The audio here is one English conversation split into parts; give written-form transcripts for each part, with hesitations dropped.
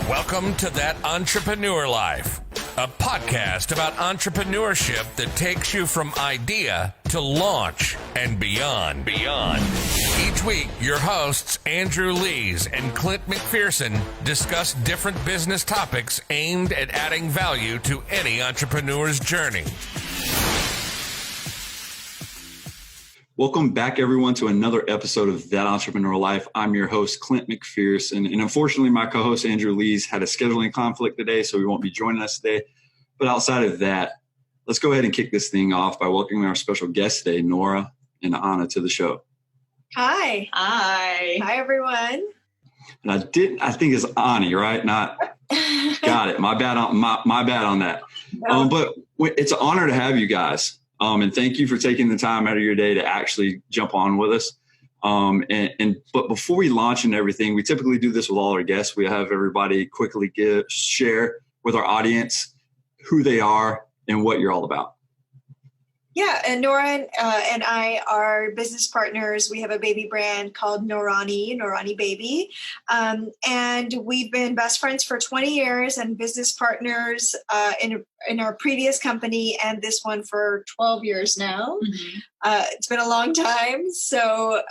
Welcome to That Entrepreneur Life, a podcast about entrepreneurship that takes you from idea to launch and beyond. Each week, your hosts, Andrew Lees and Clint McPherson, discuss different business topics aimed at adding value to any entrepreneur's journey. Welcome back, everyone, to another episode of That Entrepreneurial Life. I'm your host, Clint McPherson, and unfortunately, my co-host, Andrew Lees, had a scheduling conflict today, so he won't be joining us today. But outside of that, let's go ahead and kick this thing off by welcoming our special guests today, Nora and Ani, to the show. Hi. Hi, everyone. And I think it's Ani, right? Not got it. My bad on that. No. But it's an honor to have you guys. And thank you for taking the time out of your day to actually jump on with us. But before we launch and everything, we typically do this with all our guests. We have everybody quickly share with our audience who they are and what you're all about. Yeah, and Nora and I are business partners. We have a baby brand called Norani Baby. And we've been best friends for 20 years and business partners in our previous company and this one for 12 years now. Mm-hmm. It's been a long time. So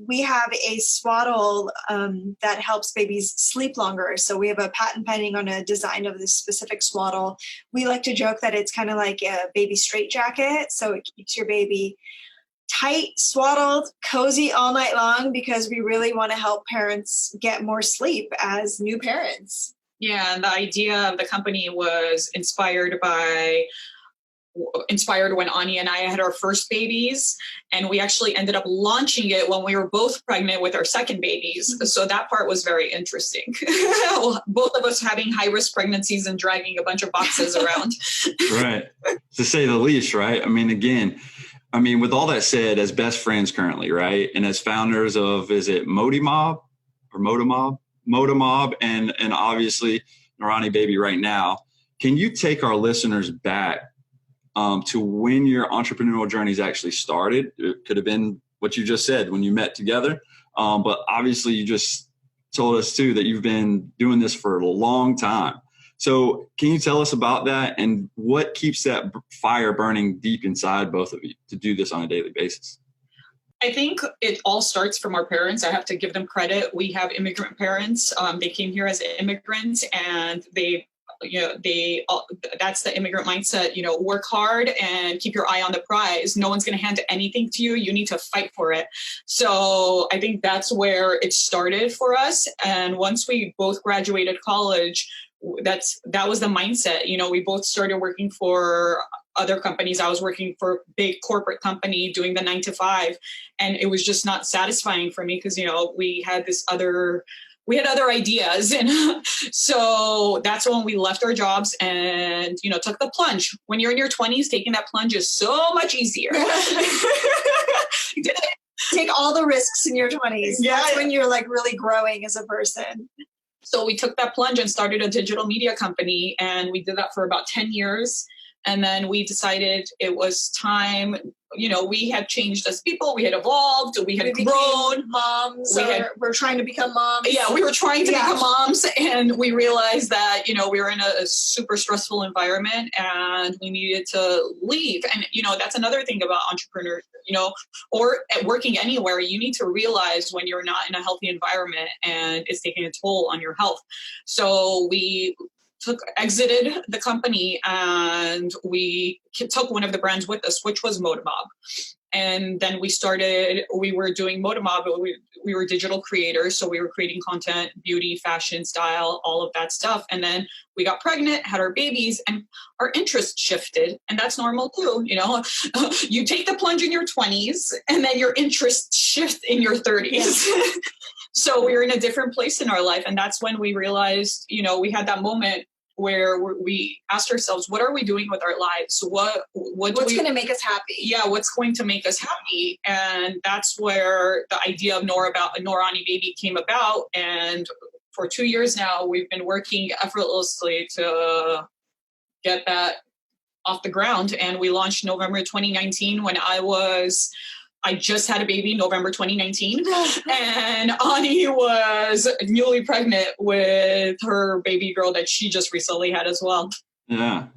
we have a swaddle that helps babies sleep longer. So we have a patent pending on a design of this specific swaddle. We like to joke that it's kind of like a baby straitjacket. So it keeps your baby tight, swaddled, cozy all night long because we really want to help parents get more sleep as new parents. Yeah, and the idea of the company was inspired when Ani and I had our first babies, and we actually ended up launching it when we were both pregnant with our second babies. Mm-hmm. So that part was very interesting. Both of us having high-risk pregnancies and dragging a bunch of boxes around. Right, to say the least, right? I mean, with all that said, as best friends currently, right, and as founders of, is it Modamob or Modamob? Modamob and obviously Norani Baby right now. Can you take our listeners back to when your entrepreneurial journeys actually started? It could have been what you just said when you met together. But obviously you just told us too that you've been doing this for a long time. So can you tell us about that and what keeps that fire burning deep inside both of you to do this on a daily basis? I think it all starts from our parents. I have to give them credit. We have immigrant parents. They came here as immigrants, and that's the immigrant mindset. Work hard and keep your eye on the prize. No one's going to hand anything to you. You need to fight for it. So I think that's where it started for us. And once we both graduated college, that was the mindset. We both started working for other companies. I was working for a big corporate company doing the 9-to-5, and it was just not satisfying for me because, we had other ideas. And so that's when we left our jobs and, took the plunge. When you're in your 20s, taking that plunge is so much easier. Take all the risks in your 20s. Yeah. That's when you're like really growing as a person. So we took that plunge and started a digital media company, and we did that for about 10 years. And then we decided it was time. We had changed as people. We had evolved. We had grown. Moms. We're trying to become moms. Yeah, we were trying to become moms. And we realized that, we were in a super stressful environment and we needed to leave. And, that's another thing about entrepreneurship, or at working anywhere. You need to realize when you're not in a healthy environment and it's taking a toll on your health. So we exited the company and we took one of the brands with us, which was Modamob. And then we were doing Modamob. We were digital creators. So we were creating content, beauty, fashion, style, all of that stuff. And then we got pregnant, had our babies, and our interest shifted. And that's normal too. You take the plunge in your 20s and then your interest shifts in your 30s. Yeah. So we were in a different place in our life. And that's when we realized, we had that moment where we asked ourselves, what are we doing with our lives? What's going to make us happy? Yeah, what's going to make us happy? And that's where the idea of Norani Baby came about. And for 2 years now, we've been working effortlessly to get that off the ground. And we launched November 2019 when I was I just had a baby November 2019, and Ani was newly pregnant with her baby girl that she just recently had as well. Yeah,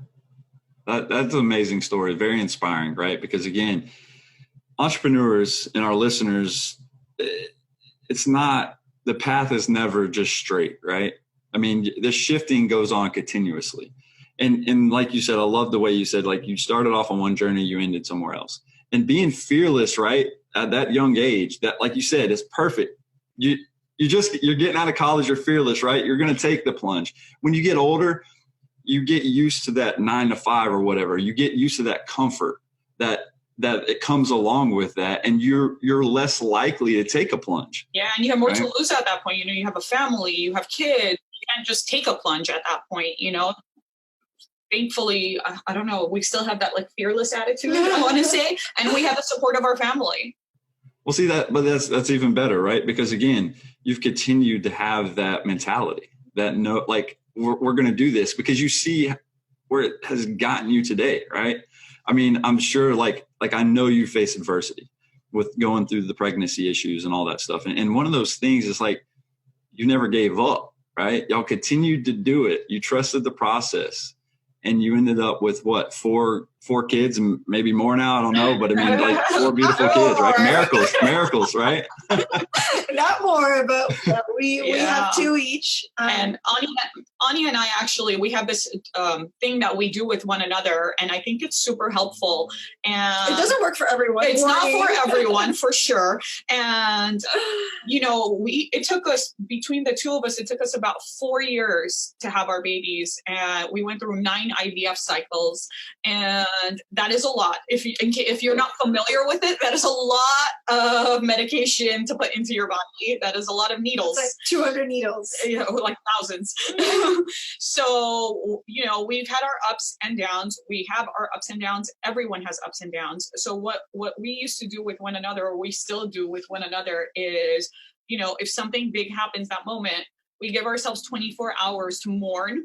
that's an amazing story. Very inspiring, right? Because again, entrepreneurs and our listeners, it's not, the path is never just straight, right? I mean, the shifting goes on continuously. And like you said, I love the way you said, like, you started off on one journey, you ended somewhere else. And being fearless, right, at that young age, that, like you said, is perfect. You're getting out of college, you're fearless, right? You're going to take the plunge. When you get older, you get used to that 9 to 5 or whatever. You get used to that comfort that it comes along with that, and you're less likely to take a plunge. Yeah, and you have more to lose at that point. You know, you have a family, you have kids. You can't just take a plunge at that point, you know. Thankfully, I don't know, we still have that like fearless attitude, I want to say, and we have the support of our family. Well, see that, but that's even better, right? Because again, you've continued to have that mentality that no, like we're going to do this, because you see where it has gotten you today, right? I mean, I'm sure like I know you face adversity with going through the pregnancy issues and all that stuff. And one of those things is like, you never gave up, right? Y'all continued to do it. You trusted the process, and you ended up with what, four kids, and maybe more now, I don't know, but I mean, like 4 beautiful kids, right? Miracles, right? Not more, but we have 2 each. And Ani and I actually, we have this thing that we do with one another, and I think it's super helpful. And it doesn't work for everyone. It's not for everyone, for sure. And you know, it took us, between the two of us, it took us about 4 years to have our babies, and we went through 9 IVF cycles, and that is a lot. If you're not familiar with it, that is a lot of medication to put into your body. That is a lot of needles. It's like 200 needles. You know, like thousands. So, you know, we've had our ups and downs. We have our ups and downs. Everyone has ups and downs. So what we used to do with one another, or we still do with one another, is, you know, if something big happens that moment, we give ourselves 24 hours to mourn,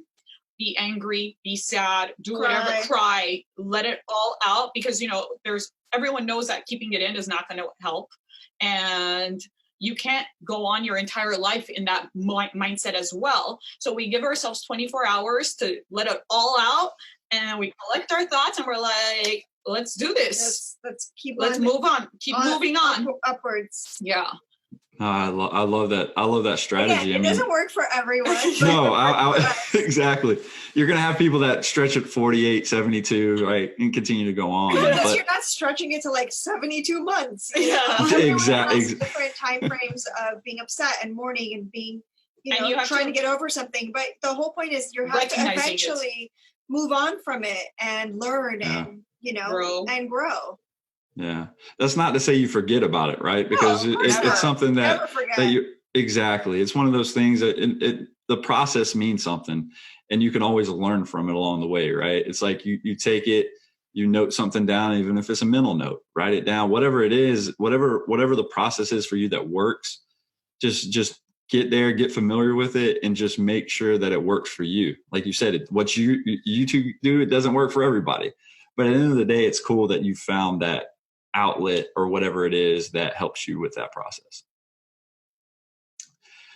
be angry, be sad, do whatever, cry, let it all out, because, you know, everyone knows that keeping it in is not going to help. And you can't go on your entire life in that mindset as well. So we give ourselves 24 hours to let it all out, and we collect our thoughts, and we're like, let's do this. Let's move on. Keep moving on. Upwards. Yeah. I love that. I love that strategy. Yeah, it doesn't work for everyone. No, exactly. You're going to have people that stretch at 48, 72, right, and continue to go on. Because you're not stretching it to like 72 months. Yeah, exactly. Different time frames of being upset and mourning and being, trying to get over something. But the whole point is you have to eventually move on from it and learn and grow. Yeah, that's not to say you forget about it, right? Because it's something that you exactly. It's one of those things that the process means something, and you can always learn from it along the way, right? It's like you take it, you note something down, even if it's a mental note, write it down, whatever it is, whatever the process is for you that works. Just get there, get familiar with it, and just make sure that it works for you. Like you said, what you two do, it doesn't work for everybody, but at the end of the day, it's cool that you found that outlet or whatever it is that helps you with that process.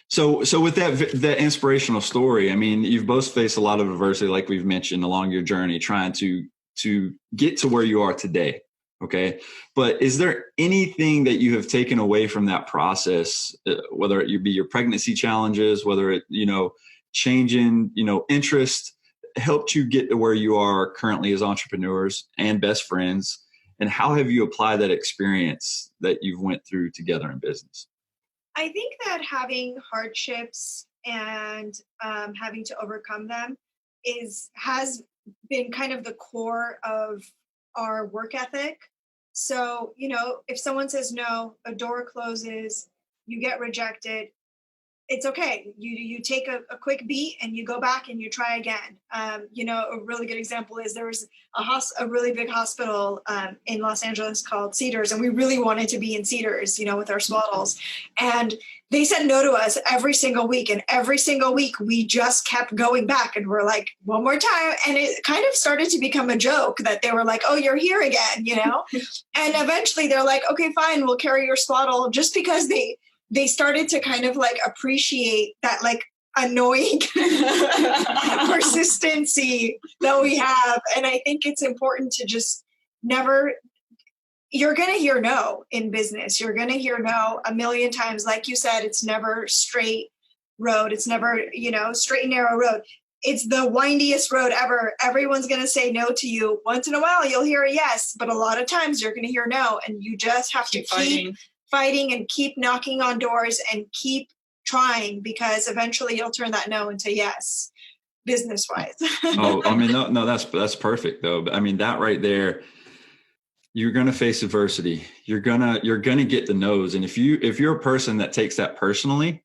So with that inspirational story, I mean, you've both faced a lot of adversity, like we've mentioned, along your journey, trying to get to where you are today. Okay. But is there anything that you have taken away from that process, whether it be your pregnancy challenges, whether it, changing, interest, helped you get to where you are currently as entrepreneurs and best friends? And how have you applied that experience that you've went through together in business? I think that having hardships and having to overcome them has been kind of the core of our work ethic. So, if someone says no, a door closes, you get rejected, it's okay. You take a quick beat and you go back and you try again. You know, a really good example is there was a really big hospital in Los Angeles called Cedars, and we really wanted to be in Cedars, you know, with our swaddles. And they said no to us every single week. And every single week we just kept going back and we're like, one more time. And it kind of started to become a joke that they were like, oh, you're here again, you know? And eventually they're like, okay, fine, we'll carry your swaddle, just because they started to kind of like appreciate that like annoying persistency that we have. And I think it's important to just never, you're going to hear no in business. You're going to hear no a million times. Like you said, it's never straight road. It's never, you know, straight and narrow road. It's the windiest road ever. Everyone's going to say no to you. Once in a while, you'll hear a yes, but a lot of times you're going to hear no. And you just have to keep fighting and keep knocking on doors and keep trying, because eventually you'll turn that no into yes, business wise. Oh, I mean, no, that's perfect though. I mean, that right there, you're going to face adversity. You're going to get the no's. And if you're a person that takes that personally,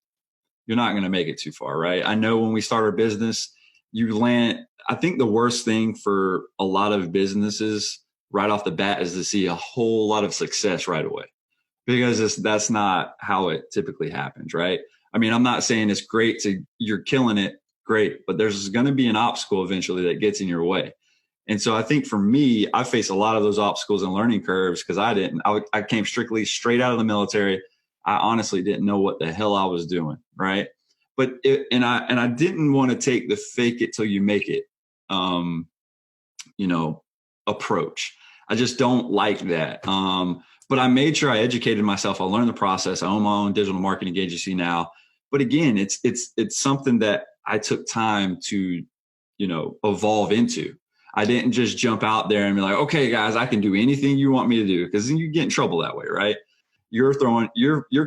you're not going to make it too far. Right. I know when we start our business, I think the worst thing for a lot of businesses right off the bat is to see a whole lot of success right away. Because that's not how it typically happens, right? I mean, I'm not saying it's great you're killing it, great, but there's going to be an obstacle eventually that gets in your way. And so I think for me, I face a lot of those obstacles and learning curves because I came straight out of the military. I honestly didn't know what the hell I was doing, right? But I didn't want to take the fake it till you make it, you know, approach. I just don't like that. But I made sure I educated myself. I learned the process. I own my own digital marketing agency now. But again, it's something that I took time to, you know, evolve into. I didn't just jump out there and be like, okay, guys, I can do anything you want me to do, because then you get in trouble that way, right? You're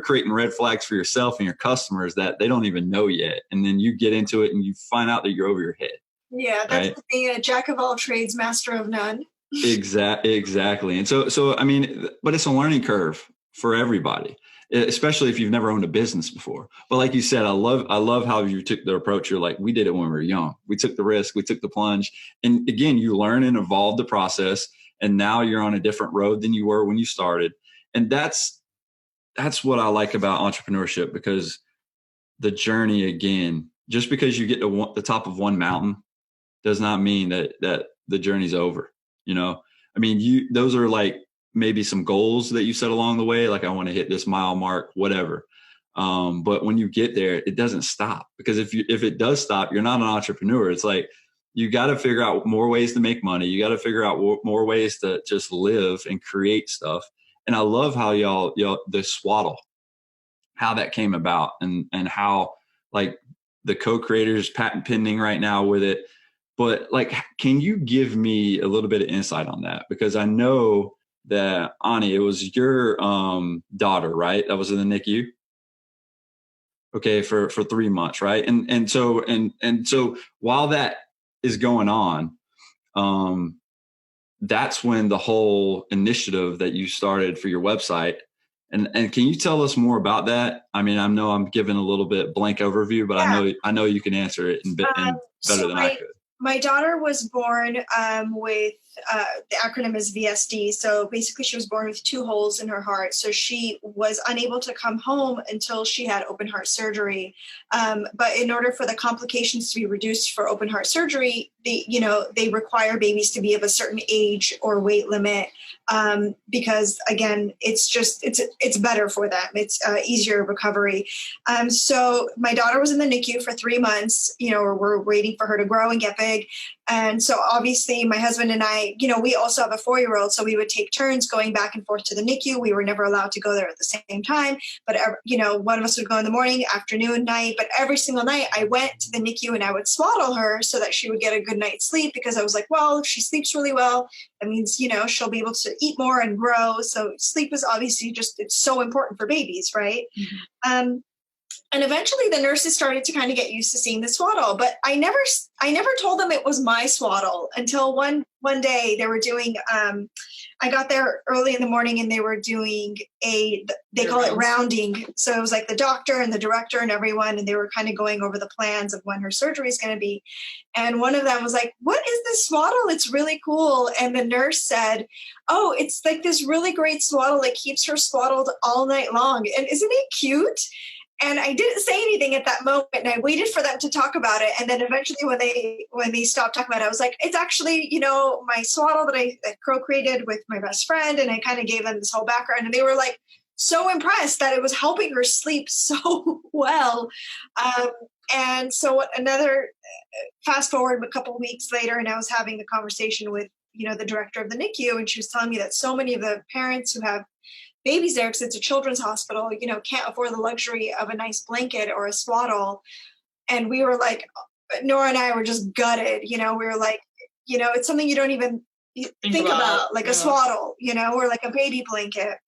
creating red flags for yourself and your customers that they don't even know yet. And then you get into it and you find out that you're over your head. Yeah, that's the jack of all trades, master of none. Exactly. And so, I mean, but it's a learning curve for everybody, especially if you've never owned a business before. But like you said, I love how you took the approach. You're like, we did it when we were young. We took the risk, we took the plunge. And again, you learn and evolve the process. And now you're on a different road than you were when you started. And that's what I like about entrepreneurship, because the journey, again, just because you get to the top of one mountain does not mean that the journey's over. You know, I mean, those are like maybe some goals that you set along the way. Like, I want to hit this mile mark, whatever. But when you get there, it doesn't stop, because if it does stop, you're not an entrepreneur. It's like, you got to figure out more ways to make money. You got to figure out more ways to just live and create stuff. And I love how y'all the swaddle, how that came about, and how like the co-creators patent pending right now with it. But like, can you give me a little bit of insight on that? Because I know that, Ani, it was your daughter, right? That was in the NICU. Okay, for 3 months, right? And so while that is going on, that's when the whole initiative that you started for your website. And can you tell us more about that? I mean, I know I'm giving a little bit blank overview, but yeah. I know you can answer it better than I could. My daughter was born with the acronym is VSD. So basically she was born with 2 holes in her heart. So she was unable to come home until she had open heart surgery. But in order for the complications to be reduced for open heart surgery, they require babies to be of a certain age or weight limit, because again, it's better for them. It's easier recovery. So my daughter was in the NICU for 3 months. We're waiting for her to grow and get big. And so obviously my husband and I, we also have a 4-year-old. So we would take turns going back and forth to the NICU. We were never allowed to go there at the same time, but one of us would go in the morning, afternoon, night, but every single night I went to the NICU and I would swaddle her so that she would get a good night's sleep, because I was like, well, if she sleeps really well, that means, she'll be able to eat more and grow. So sleep is obviously it's so important for babies. Right. Mm-hmm. And eventually the nurses started to kind of get used to seeing the swaddle, but I never told them it was my swaddle until one one day they were doing, I got there early in the morning and they were doing they call it rounding. So it was like the doctor and the director and everyone, and they were kind of going over the plans of when her surgery is going to be. And one of them was like, "What is this swaddle? It's really cool." And the nurse said, "Oh, it's like this really great swaddle that keeps her swaddled all night long. And isn't it cute?" And I didn't say anything at that moment, and I waited for them to talk about it. And then eventually when they stopped talking about it, I was like, "It's actually, my swaddle that I co-created with my best friend." And I kind of gave them this whole background, and they were like so impressed that it was helping her sleep so well. And so another fast forward a couple of weeks later, and I was having a conversation with, the director of the NICU, and she was telling me that so many of the parents who have babies there, because it's a children's hospital, can't afford the luxury of a nice blanket or a swaddle. And we were like, Nora and I were just gutted. We were like, it's something you don't even think about, like a swaddle, or like a baby blanket.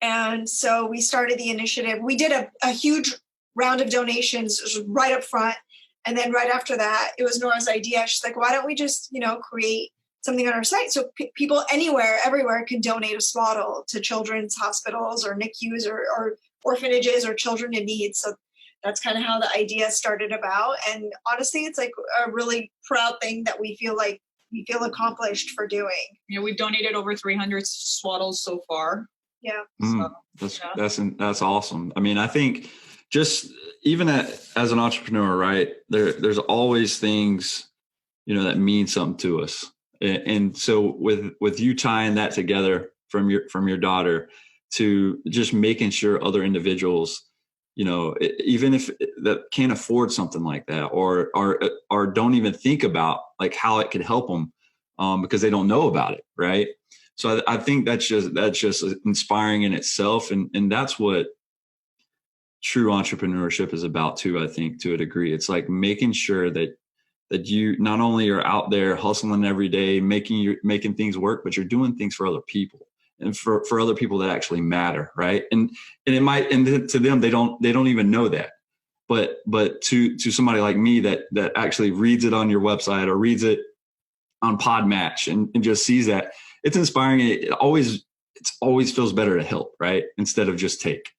And so we started the initiative. We did a huge round of donations right up front. And then right after that, it was Nora's idea. She's like, why don't we just, create something on our site so people anywhere, everywhere can donate a swaddle to children's hospitals or NICUs or orphanages or children in need. So that's kind of how the idea started about. And honestly, it's like a really proud thing that we feel accomplished for doing. Yeah, we've donated over 300 swaddles so far. Yeah. That's awesome. I mean, I think just even as an entrepreneur, right, there's always things, that mean something to us. And so with you tying that together from your daughter to just making sure other individuals, even if that can't afford something like that or don't even think about like how it could help them because they don't know about it. Right. So I think that's just inspiring in itself. And that's what true entrepreneurship is about too, I think, to a degree. It's like making sure that you not only are out there hustling every day, making things work, but you're doing things for other people and for other people that actually matter. Right. And to them, they don't even know that. But to somebody like me that actually reads it on your website or reads it on Podmatch and just sees that, it's inspiring. It always feels better to help, right? Instead of just take.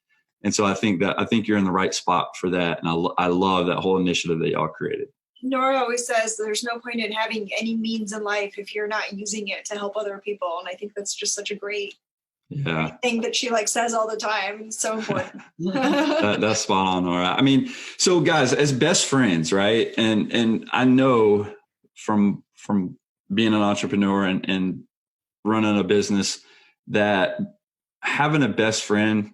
And so I think you're in the right spot for that. And I love that whole initiative that y'all created. Nora always says there's no point in having any means in life if you're not using it to help other people. And I think that's just such a great thing that she says all the time. It's so important. That's spot on, Nora. I mean, so guys, as best friends, right? And I know from being an entrepreneur and running a business that having a best friend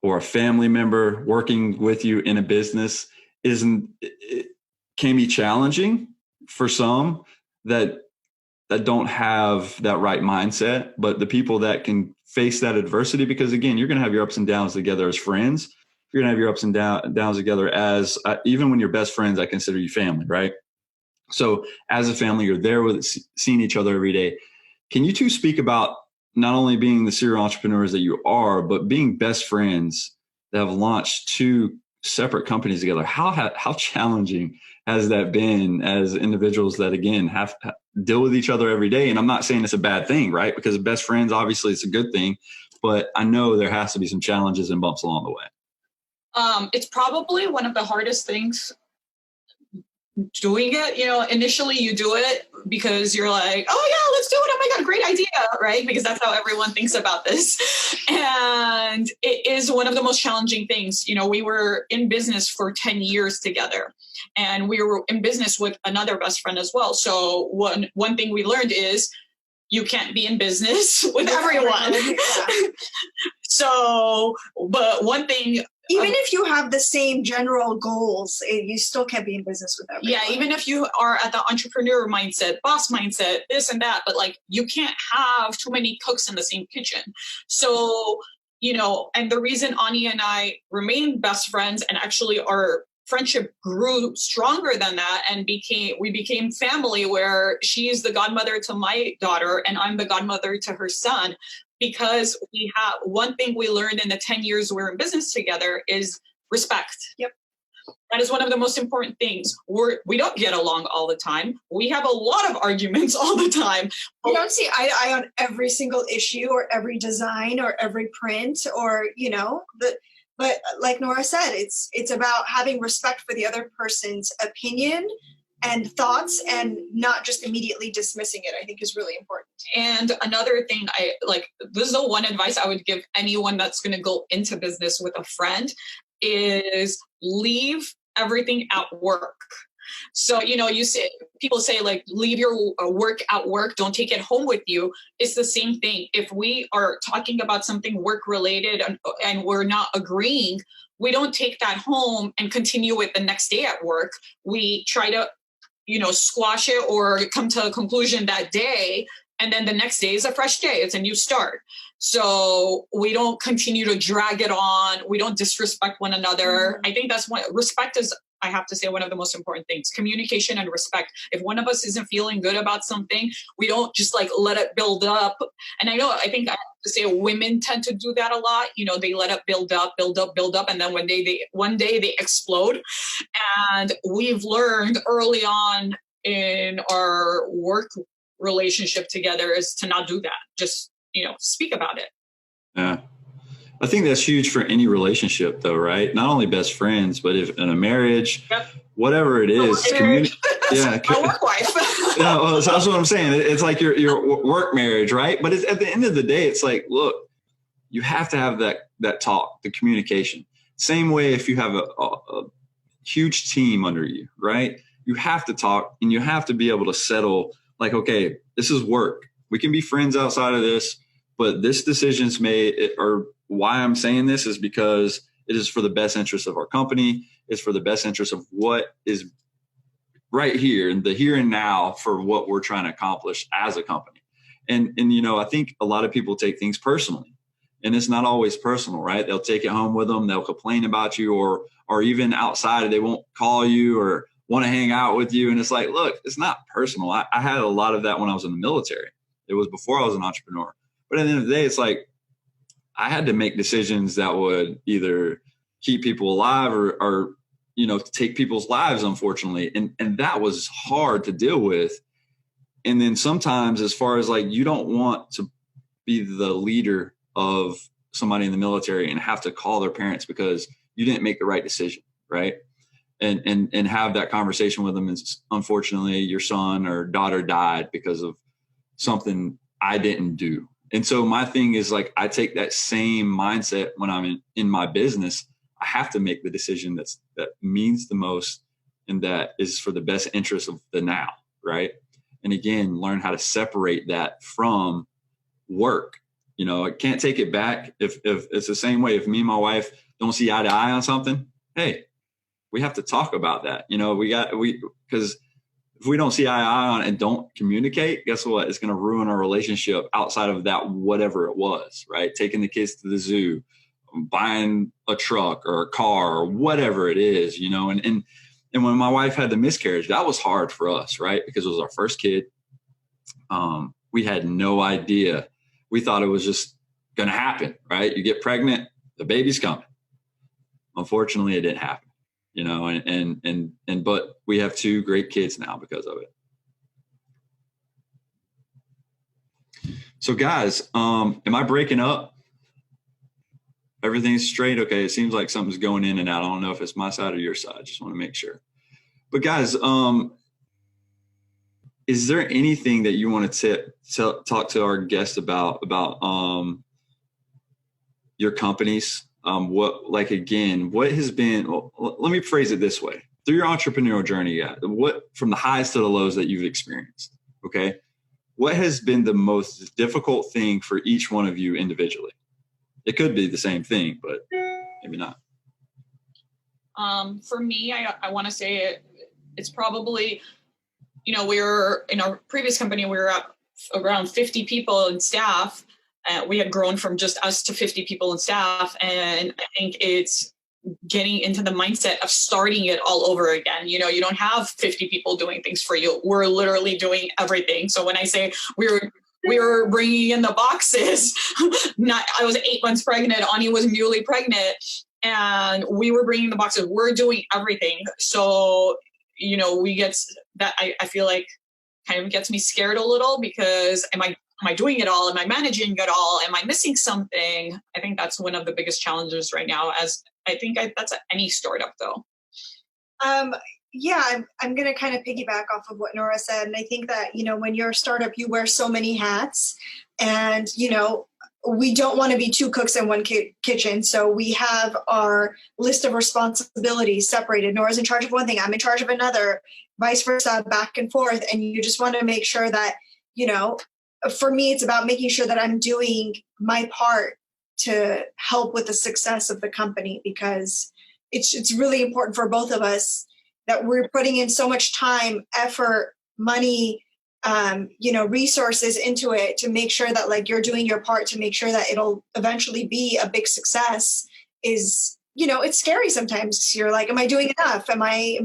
or a family member working with you in a business can be challenging for some that don't have that right mindset, but the people that can face that adversity, because again, you're going to have your ups and downs together as friends. You're going to have your ups and downs together as even when you're best friends, I consider you family, right? So as a family, you're there seeing each other every day. Can you two speak about not only being the serial entrepreneurs that you are, but being best friends that have launched two separate companies together? How challenging has that been as individuals that, again, have to deal with each other every day? And I'm not saying it's a bad thing, right? Because best friends, obviously it's a good thing, but I know there has to be some challenges and bumps along the way. It's probably one of the hardest things doing it. Initially you do it because you're like, oh yeah, let's do it. Oh my God, great idea. Right. Because that's how everyone thinks about this. And it is one of the most challenging things. We were in business for 10 years together and we were in business with another best friend as well. So one thing we learned is you can't be in business with everyone. So, but one thing, even if you have the same general goals, you still can't be in business with everyone. Yeah, even if you are at the entrepreneur mindset, boss mindset, this and that, but you can't have too many cooks in the same kitchen. So, and the reason Ani and I remain best friends and actually our friendship grew stronger than that and we became family, where she's the godmother to my daughter and I'm the godmother to her son. Because we have one thing we learned in the 10 years we're in business together is respect. Yep. That is one of the most important things. We don't get along all the time. We have a lot of arguments all the time. We don't see eye to eye on every single issue or every design or every print or, but like Nora said, it's about having respect for the other person's opinion and thoughts and not just immediately dismissing it, I think is really important. And another thing this is the one advice I would give anyone that's going to go into business with a friend is leave everything at work. So, people say like, leave your work at work, don't take it home with you. It's the same thing. If we are talking about something work related and we're not agreeing, we don't take that home and continue it the next day at work. We try to, squash it or come to a conclusion that day. And then the next day is a fresh day. It's a new start. So we don't continue to drag it on. We don't disrespect one another. I think that's respect is, I have to say, one of the most important things. Communication and respect. If one of us isn't feeling good about something, we don't just let it build up. And I think I have to say women tend to do that a lot. They let it build up. And then one day they explode. And we've learned early on in our work relationship together is to not do that. Just, speak about it. Yeah. I think that's huge for any relationship though, right? Not only best friends, but if in a marriage, whatever it is, my work wife. Yeah, well, so that's what I'm saying. It's like your work marriage, right? But at the end of the day, it's like, look, you have to have that talk, the communication. Same way if you have a huge team under you, right? You have to talk and you have to be able to settle like, okay, this is work. We can be friends outside of this, but this decision's made, or why I'm saying this is because it is for the best interest of our company. It's for the best interest of what is right here and the here and now for what we're trying to accomplish as a company. And I think a lot of people take things personally, and it's not always personal, right? They'll take it home with them. They'll complain about you or even outside, they won't call you or want to hang out with you. And it's like, look, it's not personal. I had a lot of that when I was in the military. It was before I was an entrepreneur. But at the end of the day, it's like I had to make decisions that would either keep people alive or take people's lives, unfortunately. And that was hard to deal with. And then sometimes as far as you don't want to be the leader of somebody in the military and have to call their parents because you didn't make the right decision, right? And have that conversation with them. And unfortunately, your son or daughter died because of something I didn't do. And so my thing is I take that same mindset when I'm in my business. I have to make the decision that means the most and that is for the best interest of the now, right? And again, learn how to separate that from work. I can't take it back. If it's the same way, if me and my wife don't see eye to eye on something, hey, we have to talk about that. Because if we don't see eye to eye on it and don't communicate, guess what? It's going to ruin our relationship outside of that, whatever it was, right? Taking the kids to the zoo, buying a truck or a car or whatever it is, and when my wife had the miscarriage, that was hard for us, right? Because it was our first kid. We had no idea. We thought it was just going to happen, right? You get pregnant, the baby's coming. Unfortunately, it didn't happen. But we have 2 great kids now because of it. So guys, am I breaking up? Everything's straight? Okay. It seems like something's going in and out. I don't know if it's my side or your side. Just want to make sure. But guys, is there anything that you want to talk to our guests about your companies? What has been, let me phrase it this way. Through your entrepreneurial journey, from the highs to the lows that you've experienced, okay? What has been the most difficult thing for each one of you individually? It could be the same thing, but maybe not. For me, I want to say it's probably, we were in our previous company, we were at around 50 people in staff. We had grown from just us to 50 people in staff. And I think it's getting into the mindset of starting it all over again. You don't have 50 people doing things for you. We're literally doing everything. So when I say we were bringing in the boxes, I was 8 months pregnant. Ani was newly pregnant. and we were bringing the boxes. We're doing everything. So, we get that. I feel like kind of gets me scared a little, because am I doing it all? Am I managing it all? Am I missing something? I think that's one of the biggest challenges right now, as I think that's any startup though. Yeah, I'm going to kind of piggyback off of what Nora said. And I think that, when you're a startup, you wear so many hats, and, we don't want to be two cooks in one kitchen. So we have our list of responsibilities separated. Nora's in charge of one thing, I'm in charge of another, vice versa, back and forth. And you just want to make sure that, for me, it's about making sure that I'm doing my part to help with the success of the company, because it's really important for both of us that we're putting in so much time, effort, money, resources into it to make sure that, like, you're doing your part to make sure that it'll eventually be a big success. Is, it's scary sometimes. You're like, am I doing enough? Am I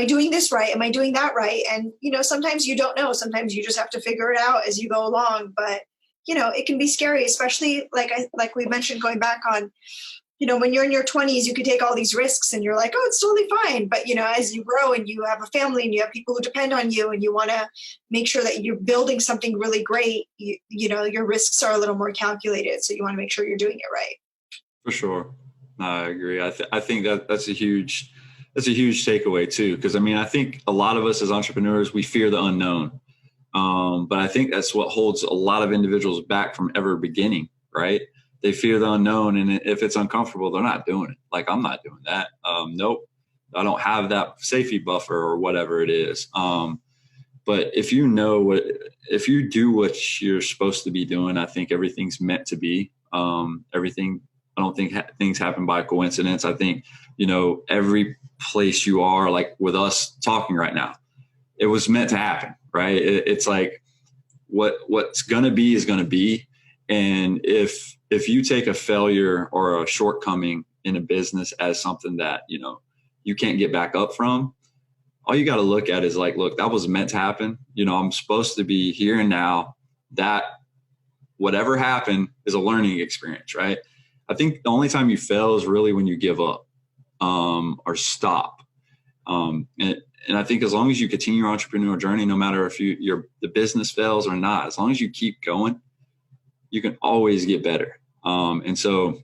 doing this right? Am I doing that right? And, sometimes you don't know. Sometimes you just have to figure it out as you go along. But, it can be scary, especially like we mentioned, going back on, when you're in your 20s, you could take all these risks and you're like, oh, it's totally fine. But, as you grow and you have a family and you have people who depend on you and you want to make sure that you're building something really great, your risks are a little more calculated. So you want to make sure you're doing it right. For sure. I agree. I think that's a huge takeaway too. Because I think a lot of us as entrepreneurs, we fear the unknown. But I think that's what holds a lot of individuals back from ever beginning, right? They fear the unknown, and if it's uncomfortable, they're not doing it. Like, I'm not doing that. Nope, I don't have that safety buffer or whatever it is. But if you do what you're supposed to be doing, I think everything's meant to be. Everything. I don't think things happen by coincidence. I think every place you are, like with us talking right now, it was meant to happen, right? It's like what's gonna be is gonna be, and if you take a failure or a shortcoming in a business as something that, you can't get back up from, all you got to look at is like, look, that was meant to happen. I'm supposed to be here and now. That whatever happened is a learning experience, right? I think the only time you fail is really when you give up or stop. And I think as long as you continue your entrepreneurial journey, no matter if the business fails or not, as long as you keep going, you can always get better. And so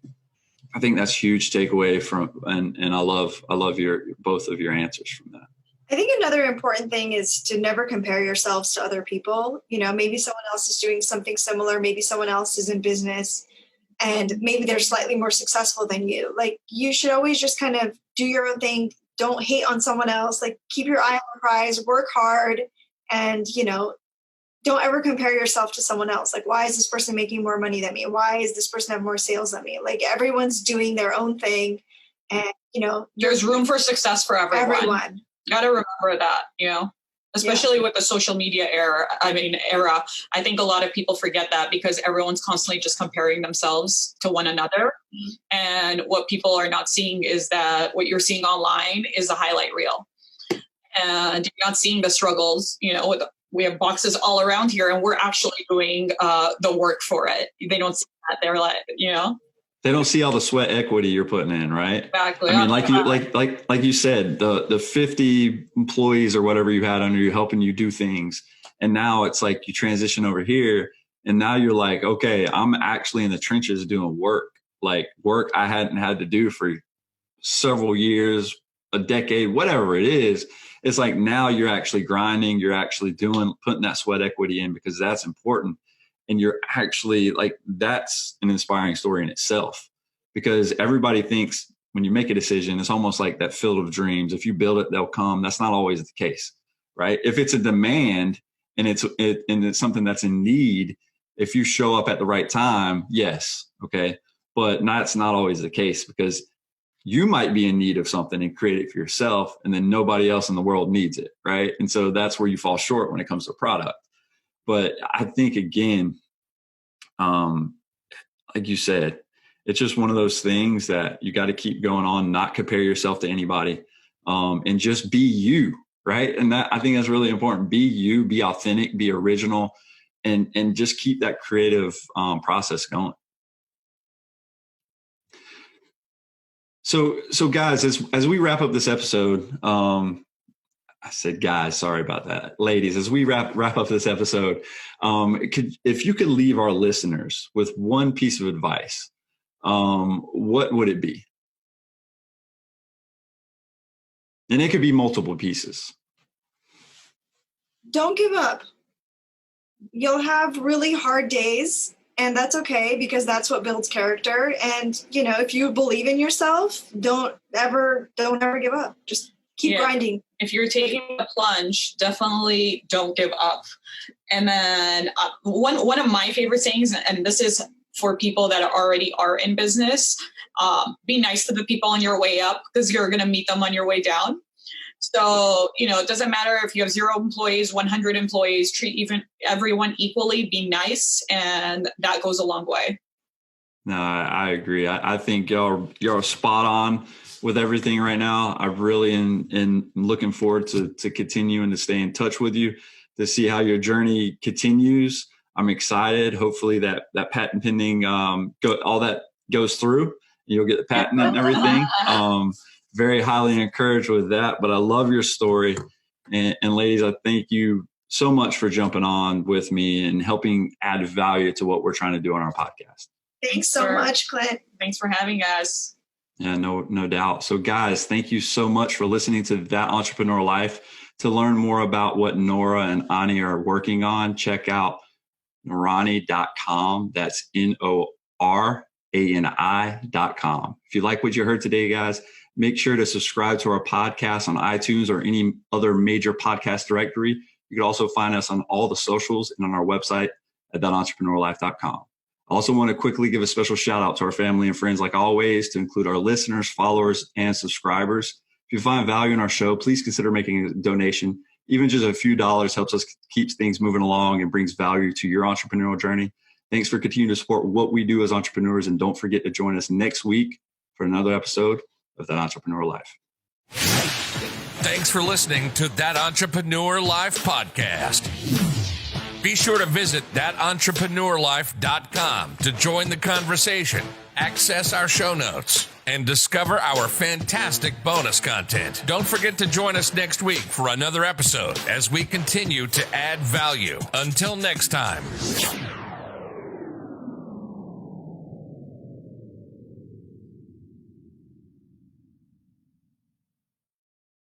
I think that's a huge takeaway and I love both of your answers from that. I think another important thing is to never compare yourselves to other people. Maybe someone else is doing something similar. Maybe someone else is in business and maybe they're slightly more successful than you. Like, you should always just kind of do your own thing. Don't hate on someone else. Like, keep your eye on the prize, work hard, and, don't ever compare yourself to someone else. Like, why is this person making more money than me? Why is this person have more sales than me? Like, everyone's doing their own thing. And, there's room for success for everyone. Got to remember that, especially with the social media era. I think a lot of people forget that because everyone's constantly just comparing themselves to one another. Mm-hmm. And what people are not seeing is that what you're seeing online is a highlight reel. And you're not seeing the struggles, we have boxes all around here and we're actually doing the work for it. They don't see that. They're like, they don't see all the sweat equity you're putting in, right? Exactly. Like you said, the 50 employees or whatever you had under you helping you do things. And now it's like you transition over here and now you're like, okay, I'm actually in the trenches doing work I hadn't had to do for several years, a decade, whatever it is. It's like now you're actually grinding, you're actually putting that sweat equity in because that's important. And you're actually like, that's an inspiring story in itself, because everybody thinks when you make a decision, it's almost like that field of dreams. If you build it, they'll come. That's not always the case, right? If it's a demand and it's something that's in need, if you show up at the right time, yes. Okay. But that's not always the case, because you might be in need of something and create it for yourself, and then nobody else in the world needs it, right? And so that's where you fall short when it comes to product. But I think, again, like you said, it's just one of those things that you got to keep going on, not compare yourself to anybody, and just be you, right? And that, I think that's really important. Be you, be authentic, be original, and just keep that creative process going. So guys, as we wrap up this episode, I said guys, sorry about that. Ladies, as we wrap up this episode, if you could leave our listeners with one piece of advice, what would it be? And it could be multiple pieces. Don't give up. You'll have really hard days, and that's okay, because that's what builds character. And, if you believe in yourself, don't ever give up. Just keep grinding. If you're taking a plunge, definitely don't give up. And then one of my favorite sayings, and this is for people that already are in business, be nice to the people on your way up, because you're going to meet them on your way down. So, it doesn't matter if you have 0 employees, 100 employees, treat everyone equally, be nice, and that goes a long way. No, I agree. I think you're spot on with everything right now. I really am looking forward to continuing to stay in touch with you, to see how your journey continues. I'm excited. Hopefully that patent pending, all that goes through. You'll get the patent and everything. Very highly encouraged with that, but I love your story. And ladies, I thank you so much for jumping on with me and helping add value to what we're trying to do on our podcast. Thanks so much, Clint. Thanks for having us. Yeah, no doubt. So guys, thank you so much for listening to That Entrepreneur Life. To learn more about what Nora and Ani are working on, check out Norani.com. That's NORANI.com. If you like what you heard today, guys, make sure to subscribe to our podcast on iTunes or any other major podcast directory. You can also find us on all the socials and on our website at thatentrepreneurlife.com. I also want to quickly give a special shout out to our family and friends, like always, to include our listeners, followers, and subscribers. If you find value in our show, please consider making a donation. Even just a few dollars helps us keep things moving along and brings value to your entrepreneurial journey. Thanks for continuing to support what we do as entrepreneurs, and don't forget to join us next week for another episode of That Entrepreneur Life. Thanks for listening to That Entrepreneur Life podcast. Be sure to visit thatentrepreneurlife.com to join the conversation, access our show notes, and discover our fantastic bonus content. Don't forget to join us next week for another episode as we continue to add value. Until next time.